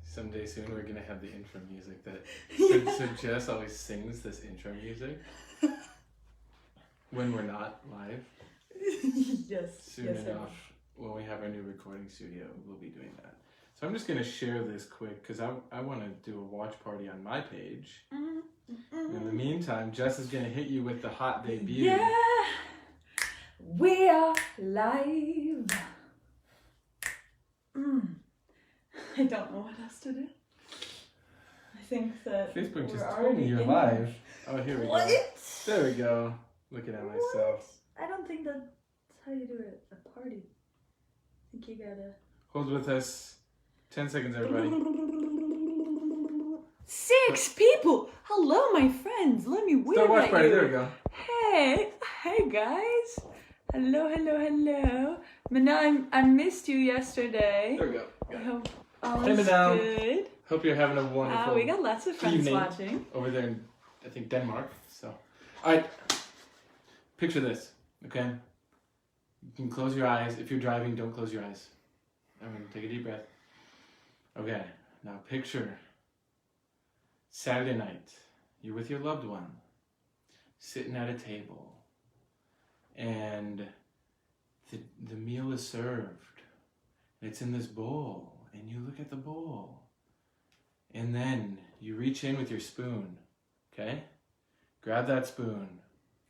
Someday soon we're gonna have the intro music that so Jess always sings this intro music when we're not live. Yes. Soon yes, enough, when we have our new recording studio, we'll be doing that. So I'm just gonna share this quick because I want to do a watch party on my page. In the meantime, Jess is gonna hit you with the hot debut. Yeah, we are live. I don't know what else to do. I think that Facebook we're just told already me you're in live. Oh, here we What? go. There we go. Looking at myself. I don't think that's how you do it at a party. I think you gotta. Hold with us. 10 seconds, everybody. 6 people. Hello, my friends. Let me wave Start watch at party. you. There we go. Hey guys. Hello. Manal, I missed you yesterday. There we go. I hope all Hey, is Manal. good. Hope you're having a wonderful We got lots of friends evening watching. over there in, I think, Denmark. So, all right. Picture this, okay? You can close your eyes. If you're driving, don't close your eyes. Everyone, take a deep breath. Okay. Now picture Saturday night. You're with your loved one, sitting at a table, and the meal is served. And it's in this bowl, and you look at the bowl. And then you reach in with your spoon, okay? Grab that spoon.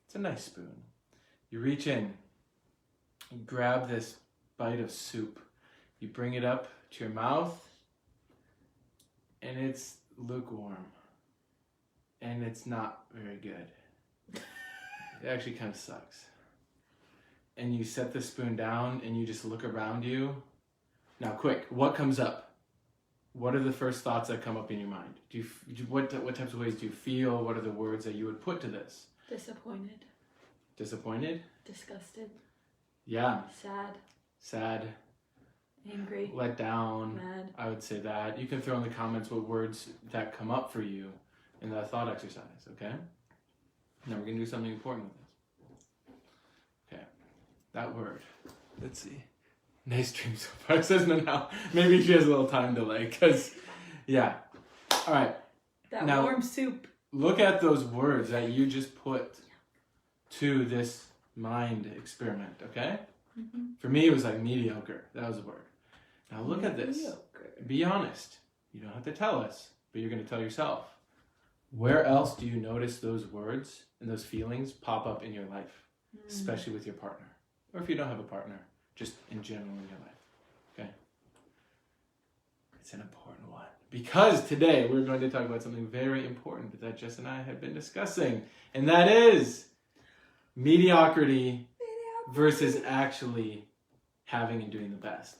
It's a nice spoon. You reach in, you grab this bite of soup. You bring it up to your mouth, and it's lukewarm. And it's not very good. It actually kind of sucks. And you set the spoon down, and you just look around you. Now, quick, what comes up? What are the first thoughts that come up in your mind? What types of ways do you feel? What are the words that you would put to this? Disappointed. Disappointed? Disgusted. Yeah. Sad. Angry. Let down. Mad. I would say that. You can throw in the comments what words that come up for you in that thought exercise, okay? Now we're going to do something important with this. Okay. That word. Let's see. Nice dream so far, says Manal. Maybe she has a little time delay, because, yeah. All right. That Now, warm soup. Look at those words that you just put to this mind experiment, okay? Mm-hmm. For me, it was like mediocre. That was a word. Now look at this. Mediocre. Be honest. You don't have to tell us, but you're going to tell yourself. Where else do you notice those words and those feelings pop up in your life, especially with your partner? Or if you don't have a partner, just in general in your life, okay? It's an important one. Because today we're going to talk about something very important that Jess and I have been discussing, and that is mediocrity versus actually having and doing the best.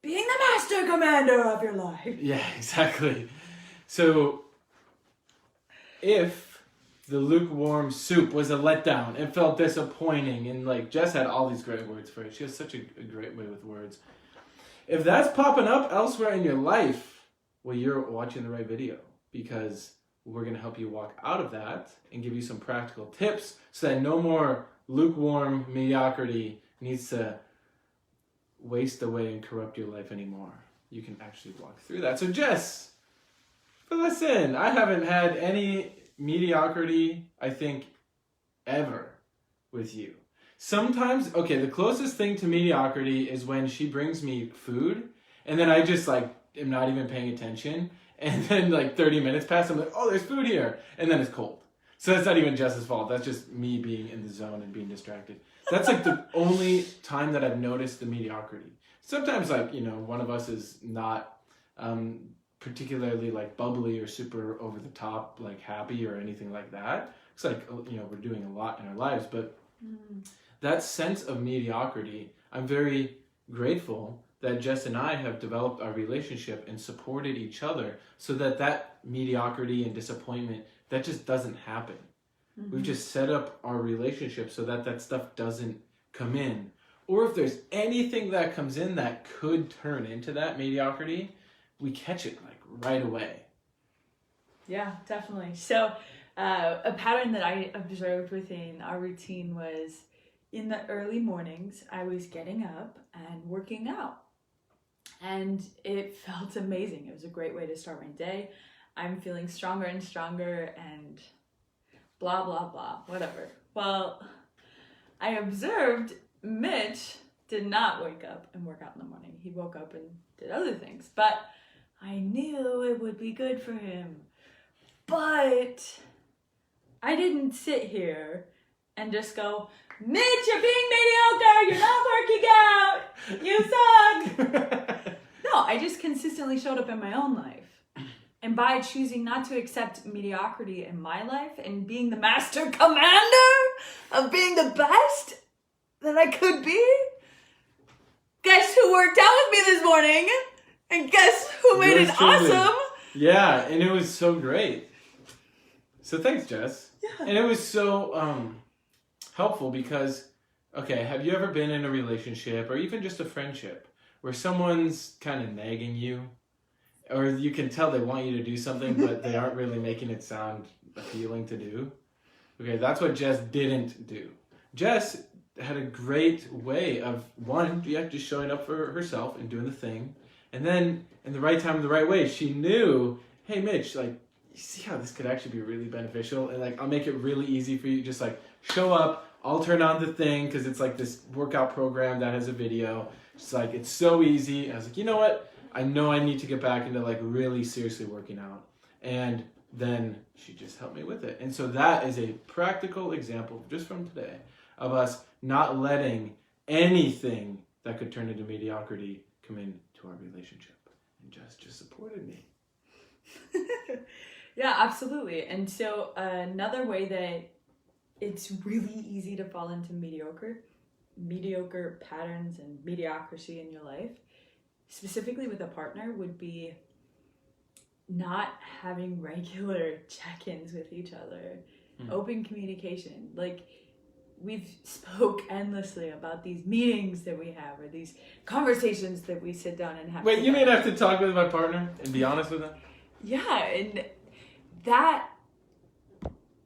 Being the master commander of your life. Yeah, exactly. So, if the lukewarm soup was a letdown, it felt disappointing, and like Jess had all these great words for it. She has such a great way with words. If that's popping up elsewhere in your life, well, you're watching the right video, because we're going to help you walk out of that and give you some practical tips so that no more lukewarm mediocrity needs to waste away and corrupt your life anymore. You can actually walk through that. So Jess, fill us in. I haven't had any mediocrity, I think, ever with you. Sometimes, okay, the closest thing to mediocrity is when she brings me food and then I just like am not even paying attention, and then like 30 minutes pass, I'm like, oh, there's food here, and then it's cold. So that's not even Jess's fault. That's just me being in the zone and being distracted. That's like the only time that I've noticed the mediocrity. Sometimes, like, you know, one of us is not particularly like bubbly or super over the top, like happy or anything like that. It's like, you know, we're doing a lot in our lives, but that sense of mediocrity, I'm very grateful that Jess and I have developed our relationship and supported each other so that that mediocrity and disappointment, that just doesn't happen. We've just set up our relationship so that that stuff doesn't come in. Or if there's anything that comes in that could turn into that mediocrity, we catch it like right away. Yeah, definitely. So a pattern that I observed within our routine was in the early mornings, I was getting up and working out. And it felt amazing. It was a great way to start my day. I'm feeling stronger and stronger and blah, blah, blah, whatever. Well, I observed Mitch did not wake up and work out in the morning. He woke up and did other things. But I knew it would be good for him. But I didn't sit here and just go, Mitch, you're being mediocre. You're not working out. You suck. No, I just consistently showed up in my own life. And by choosing not to accept mediocrity in my life and being the master commander of being the best that I could be, guess who worked out with me this morning? And guess who made it awesome? Yeah, and it was so great. So thanks, Jess. Yeah. And it was so helpful because, okay, have you ever been in a relationship or even just a friendship where someone's kind of nagging you? Or you can tell they want you to do something, but they aren't really making it sound appealing to do? Okay, that's what Jess didn't do. Jess had a great way of, one, just showing up for herself and doing the thing. And then, in the right time, the right way, she knew, hey, Mitch, like, you see how this could actually be really beneficial? And, like, I'll make it really easy for you. Just, like, show up. I'll turn on the thing because it's, like, this workout program that has a video. It's, like, it's so easy. And I was like, you know what? I know I need to get back into, like, really seriously working out. And then she just helped me with it. And so that is a practical example, just from today, of us not letting anything that could turn into mediocrity come into our relationship. And Jess just supported me. Yeah, absolutely. And so another way that it's really easy to fall into mediocre patterns and mediocrity in your life, specifically with a partner, would be not having regular check-ins with each other. Open communication. Like, we've spoke endlessly about these meetings that we have or these conversations that we sit down and have. Wait, you mean I have to talk with my partner and be honest with them? Yeah, and that,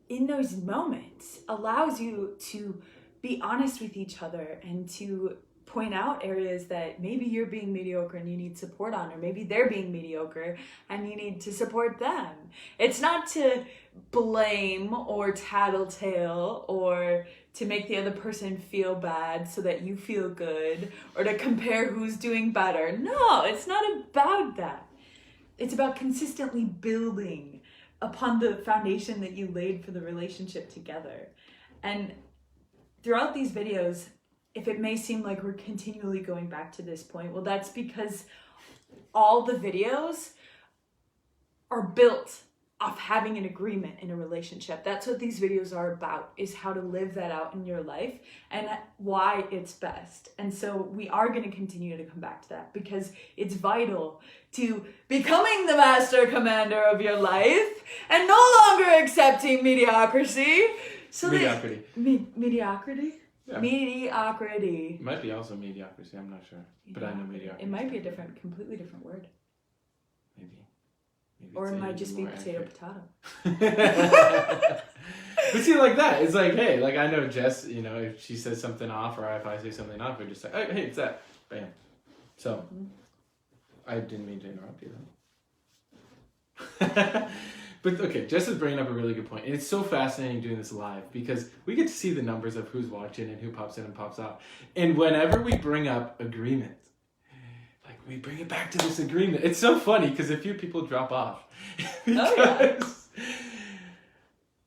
in those moments, allows you to be honest with each other and to point out areas that maybe you're being mediocre and you need support on, or maybe they're being mediocre and you need to support them. It's not to blame or tattletale or to make the other person feel bad so that you feel good or to compare who's doing better. No, it's not about that. It's about consistently building upon the foundation that you laid for the relationship together. And throughout these videos, if it may seem like we're continually going back to this point, well, that's because all the videos are built off having an agreement in a relationship. That's what these videos are about, is how to live that out in your life and why it's best. And so we are going to continue to come back to that because it's vital to becoming the master commander of your life and no longer accepting mediocrity. So Mediocrity. Mediocrity? Yeah. Mediocrity. It might be also mediocrity, I'm not sure. But I know mediocrity. It might be a completely different word. Maybe or it might just be potato. But see, like that, it's like, hey, like I know Jess, you know, if she says something off or if I say something off, we're just like, hey, it's that. Bam. So, I didn't mean to interrupt you though. But okay, Jess is bringing up a really good point. And it's so fascinating doing this live because we get to see the numbers of who's watching and who pops in and pops out. And whenever we bring up agreement, like we bring it back to this agreement. It's so funny because a few people drop off.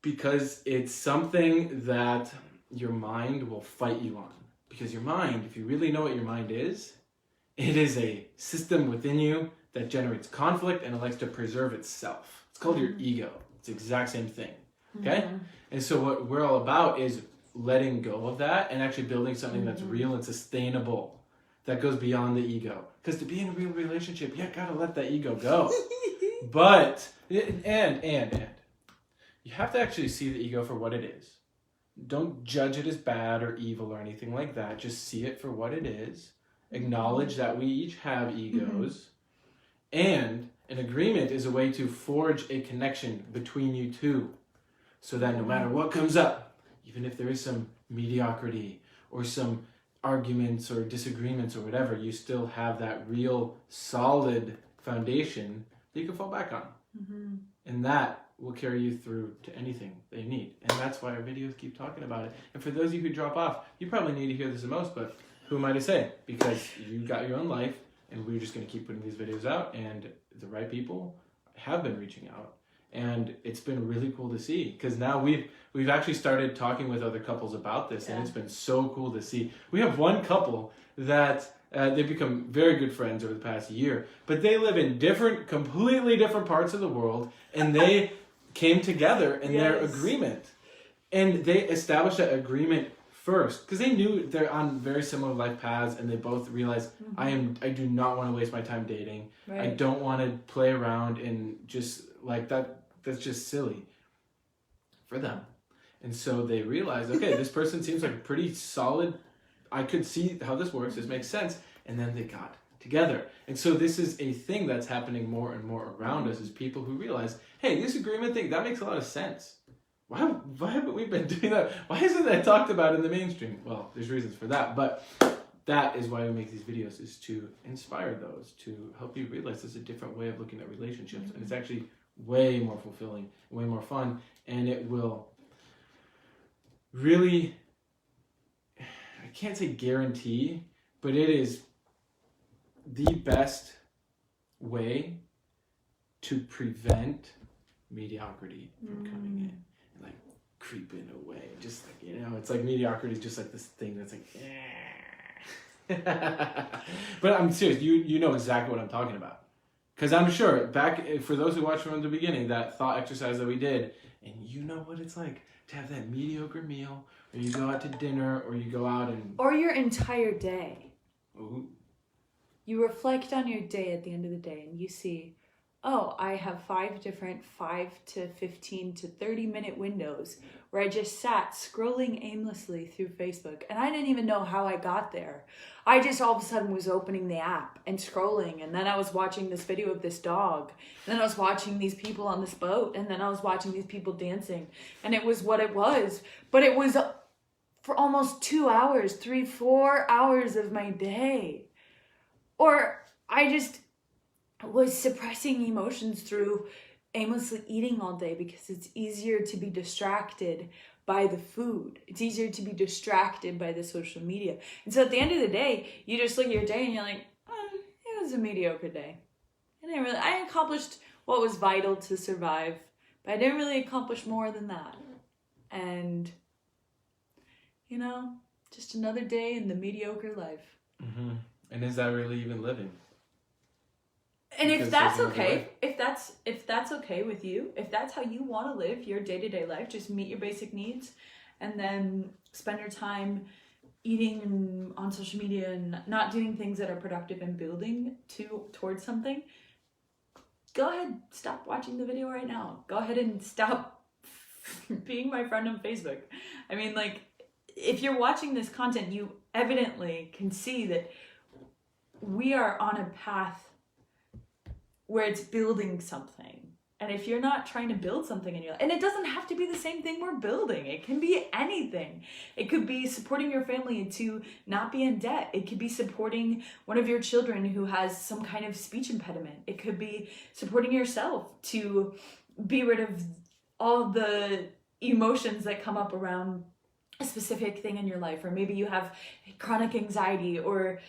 Because it's something that your mind will fight you on. Because your mind, if you really know what your mind is, it is a system within you that generates conflict and it likes to preserve itself. It's called your ego. It's the exact same thing. Okay? Mm-hmm. And so what we're all about is letting go of that and actually building something that's real and sustainable that goes beyond the ego. Because to be in a real relationship, you gotta let that ego go. But, and, you have to actually see the ego for what it is. Don't judge it as bad or evil or anything like that. Just see it for what it is. Acknowledge that we each have egos. And an agreement is a way to forge a connection between you two. So that no matter what comes up, even if there is some mediocrity or some arguments or disagreements or whatever, you still have that real solid foundation that you can fall back on. Mm-hmm. And that will carry you through to anything they need. And that's why our videos keep talking about it. And for those of you who drop off, you probably need to hear this the most, but who am I to say? Because you got your own life, and we're just going to keep putting these videos out, and the right people have been reaching out. And it's been really cool to see, because now we've actually started talking with other couples about this, and it's been so cool to see. We have one couple that they've become very good friends over the past year, but they live in completely different parts of the world, and they came together in their agreement. And they established that agreement first, because they knew they're on very similar life paths, and they both realized, I do not want to waste my time dating. Right. I don't want to play around and just like that. That's just silly for them. And so they realized, okay, this person seems like a pretty solid, I could see how this works, this makes sense. And then they got together. And so this is a thing that's happening more and more around us, is people who realize, hey, this agreement thing, that makes a lot of sense. Why haven't we been doing that? Why isn't that talked about in the mainstream? Well, there's reasons for that, but that is why we make these videos, is to inspire those, to help you realize there's a different way of looking at relationships. And it's actually way more fulfilling, way more fun, and it will really, I can't say guarantee, but it is the best way to prevent mediocrity from coming in and like creeping away. Just like, it's like mediocrity is just like this thing that's like, but I'm serious, you know exactly what I'm talking about. Because I'm sure, for those who watched from the beginning, that thought exercise that we did, and you know what it's like to have that mediocre meal, or you go out to dinner, or you go out and... Or your entire day. Ooh. You reflect on your day at the end of the day, and you see, oh, I have 5 different 5 to 15 to 30-minute windows where I just sat scrolling aimlessly through Facebook, and I didn't even know how I got there. I just all of a sudden was opening the app and scrolling, and then I was watching this video of this dog, and then I was watching these people on this boat, and then I was watching these people dancing, and it was what it was. But it was for almost 2 hours, 3-4 hours of my day. Or I just was suppressing emotions through aimlessly eating all day, because it's easier to be distracted by the food. It's easier to be distracted by the social media. And so at the end of the day, you just look at your day and you're like, it was a mediocre day. I accomplished what was vital to survive, but I didn't really accomplish more than that. And, just another day in the mediocre life. Mm-hmm. And is that really even living? And if that's okay, if that's okay with you, if that's how you want to live your day-to-day life, just meet your basic needs and then spend your time eating on social media and not doing things that are productive and building towards something, go ahead, stop watching the video right now. Go ahead and stop being my friend on Facebook. I mean, if you're watching this content, you evidently can see that we are on a path where it's building something. And if you're not trying to build something in your life, and it doesn't have to be the same thing we're building. It can be anything. It could be supporting your family to not be in debt. It could be supporting one of your children who has some kind of speech impediment. It could be supporting yourself to be rid of all the emotions that come up around a specific thing in your life. Or maybe you have chronic anxiety, or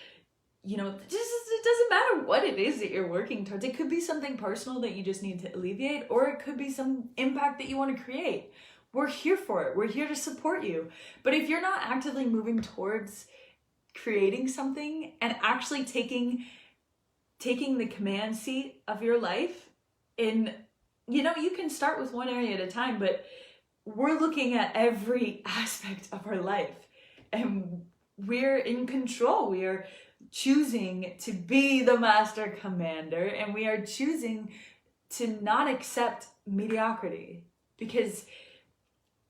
it doesn't matter what it is that you're working towards. It could be something personal that you just need to alleviate, or it could be some impact that you want to create. We're here for it. We're here to support you. But if you're not actively moving towards creating something and actually taking the command seat of your life, you can start with one area at a time, but we're looking at every aspect of our life, and we're in control. We are choosing to be the master commander, and we are choosing to not accept mediocrity, because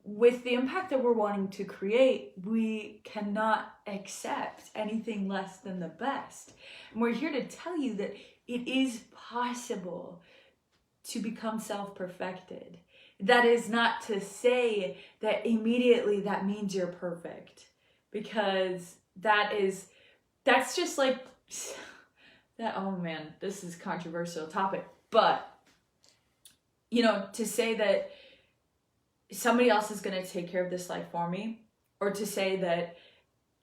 with the impact that we're wanting to create, we cannot accept anything less than the best. And we're here to tell you that it is possible to become self-perfected. That is not to say that immediately that means you're perfect, because that's just like that. Oh man, this is a controversial topic, but to say that somebody else is going to take care of this life for me, or to say that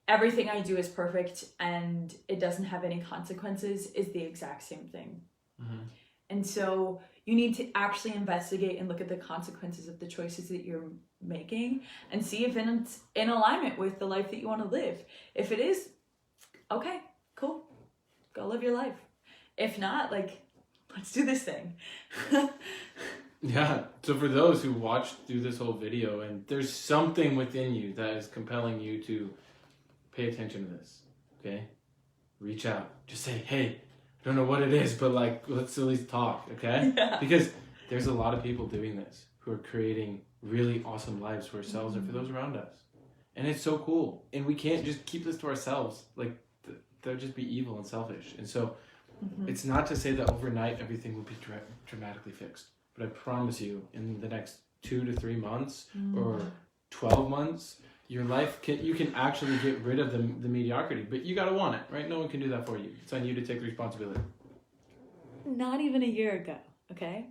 everything I do is perfect and it doesn't have any consequences, is the exact same thing. Mm-hmm. And so you need to actually investigate and look at the consequences of the choices that you're making and see if it's in alignment with the life that you want to live. If it is, okay, cool, go live your life. If not, like, let's do this thing. Yeah, so for those who watched through this whole video and there's something within you that is compelling you to pay attention to this, okay? Reach out. Just say, hey, I don't know what it is, but like, let's at least talk, okay? Yeah. Because there's a lot of people doing this who are creating really awesome lives for ourselves and for those around us. And it's so cool. And we can't just keep this to ourselves. Like, that would just be evil and selfish. And so it's not to say that overnight everything will be dramatically fixed. But I promise you, in the next 2 to 3 months or 12 months, your life you can actually get rid of the mediocrity. But you got to want it, right? No one can do that for you. It's on you to take the responsibility. Not even a year ago, okay?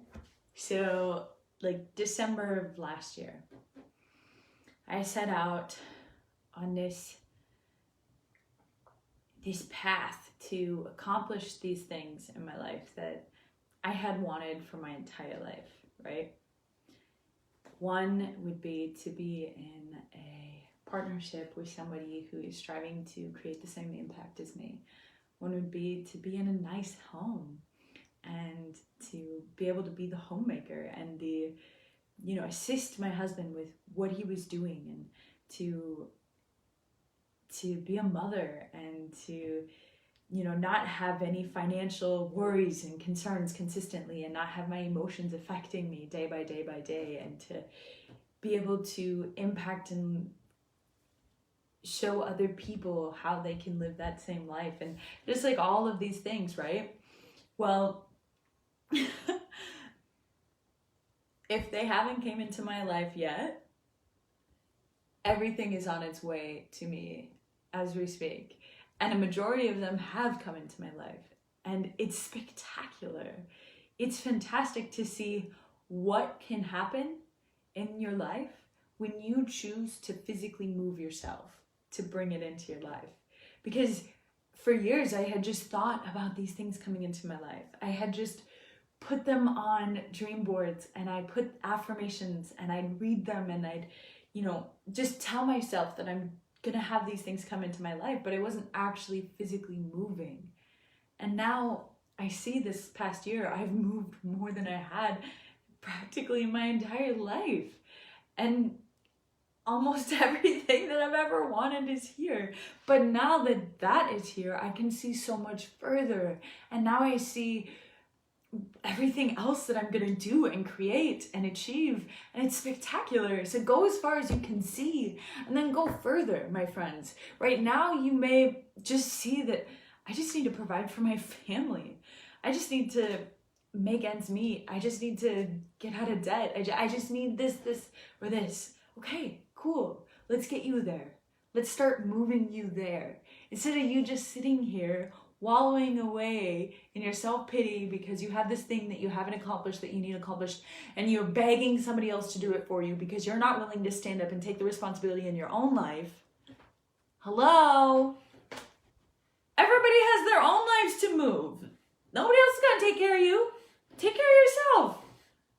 So, like December of last year, I set out on this path to accomplish these things in my life that I had wanted for my entire life, right? One would be to be in a partnership with somebody who is striving to create the same impact as me. One would be to be in a nice home and to be able to be the homemaker and assist my husband with what he was doing, and to be a mother, and to not have any financial worries and concerns consistently, and not have my emotions affecting me day by day by day, and to be able to impact and show other people how they can live that same life, and just like all of these things, right? Well, if they haven't came into my life yet, everything is on its way to me as we speak. And a majority of them have come into my life. And it's spectacular. It's fantastic to see what can happen in your life when you choose to physically move yourself to bring it into your life. Because for years, I had just thought about these things coming into my life. I had just put them on dream boards, and I put affirmations, and I'd read them, and I'd, just tell myself that I'm gonna have these things come into my life, but I wasn't actually physically moving. And now I see this past year, I've moved more than I had practically my entire life. And almost everything that I've ever wanted is here. But now that that is here, I can see so much further. And now I see everything else that I'm gonna do and create and achieve, and it's spectacular. So go as far as you can see, and then go further, my friends. Right now you may just see that I just need to provide for my family. I just need to make ends meet. I just need to get out of debt. I just need this, or this. Okay, cool. Let's get you there. Let's start moving you there. Instead of you just sitting here wallowing away in your self-pity because you have this thing that you haven't accomplished that you need accomplished, and you're begging somebody else to do it for you because you're not willing to stand up and take the responsibility in your own life. Hello? Everybody has their own lives to move. Nobody else is gonna take care of you. Take care of yourself.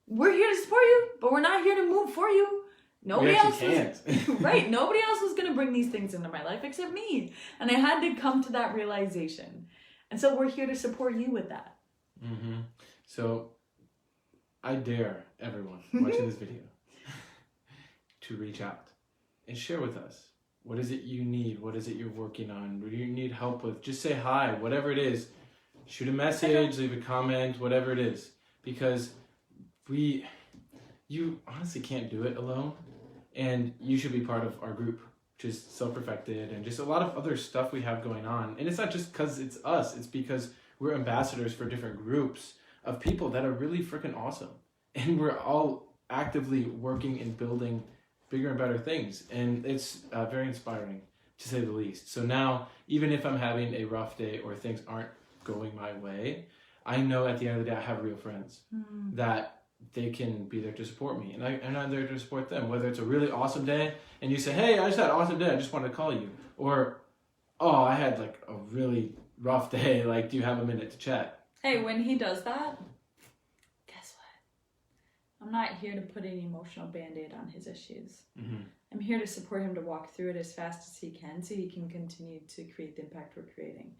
We're here to support you, but we're not here to move for you. Nobody else can't. Right, nobody else was gonna bring these things into my life except me. And I had to come to that realization. And so we're here to support you with that. Mm-hmm. So I dare everyone watching this video to reach out and share with us. What is it you need? What is it you're working on? What do you need help with? Just say hi, whatever it is. Shoot a message, leave a comment, whatever it is. Because you honestly can't do it alone. And you should be part of our group, which is Self-Perfected, and just a lot of other stuff we have going on. And it's not just because it's us, it's because we're ambassadors for different groups of people that are really freaking awesome. And we're all actively working and building bigger and better things. And it's very inspiring to say the least. So now, even if I'm having a rough day or things aren't going my way, I know at the end of the day I have real friends that they can be there to support me, and I'm there to support them. Whether it's a really awesome day and you say, hey, I just had an awesome day, I just wanted to call you, or oh, I had like a really rough day, like do you have a minute to chat? Hey, when he does that, guess what? I'm not here to put an emotional band-aid on his issues. I'm here to support him to walk through it as fast as he can so he can continue to create the impact we're creating.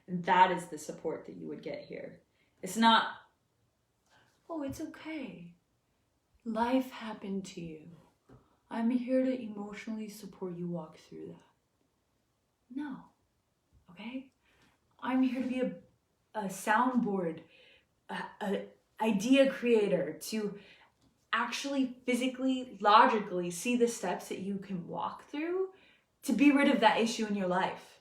And that is the support that you would get here. It's not, oh, it's okay. Life happened to you. I'm here to emotionally support you walk through that. No. Okay? I'm here to be a soundboard, a idea creator, to actually physically, logically see the steps that you can walk through to be rid of that issue in your life.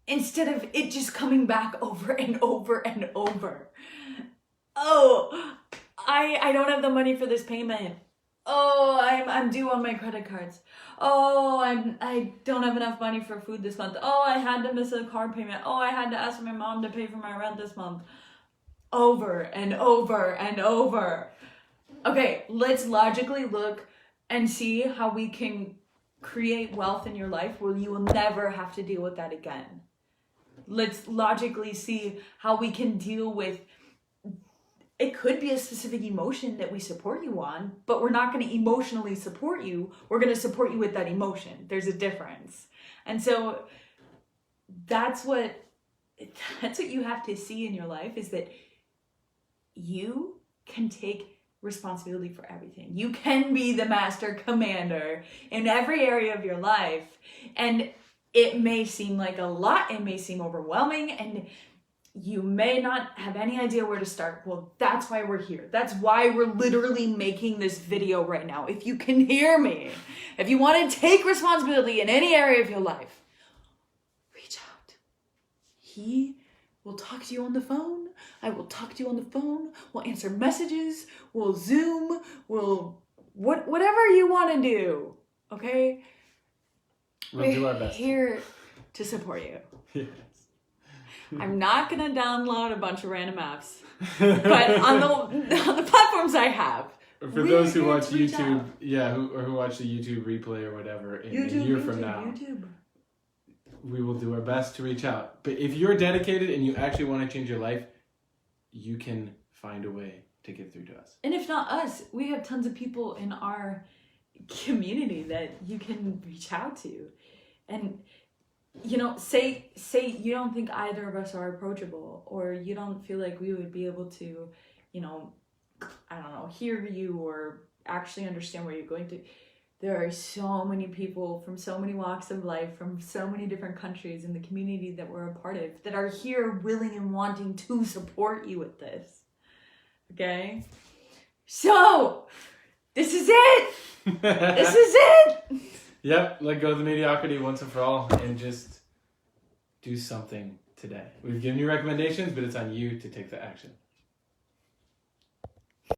Instead of it just coming back over and over and over. Oh, I don't have the money for this payment. Oh, I'm due on my credit cards. Oh, I don't have enough money for food this month. Oh, I had to miss a car payment. Oh, I had to ask my mom to pay for my rent this month. Over and over and over. Okay, let's logically look and see how we can create wealth in your life where you will never have to deal with that again. Let's logically see how we can deal with, it could be a specific emotion that we support you on, but we're not going to emotionally support you. We're going to support you with that emotion. There's a difference. And so that's what you have to see in your life, is that you can take responsibility for everything. You can be the master commander in every area of your life. And it may seem like a lot, it may seem overwhelming, and you may not have any idea where to start. Well, that's why we're here. That's why we're literally making this video right now. If you can hear me, if you want to take responsibility in any area of your life, reach out. He will talk to you on the phone. I will talk to you on the phone. We'll answer messages. We'll Zoom. We'll whatever you want to do. Okay? We'll do our best. We're here to support you. Yes. I'm not gonna download a bunch of random apps, but on the platforms I have. For those who watch YouTube, who watch the YouTube replay or whatever, in a year from now, we will do our best to reach out. But if you're dedicated and you actually want to change your life, you can find a way to get through to us. And if not us, we have tons of people in our community that you can reach out to. And, you know, say you don't think either of us are approachable, or you don't feel like we would be able to, you know, I don't know, hear you or actually understand where you're going to. There are so many people from so many walks of life, from so many different countries in the community that we're a part of, that are here willing and wanting to support you with this. Okay? So, this is it! This is it! Yep, let go of the mediocrity once and for all and just do something today. We've given you recommendations, but it's on you to take the action.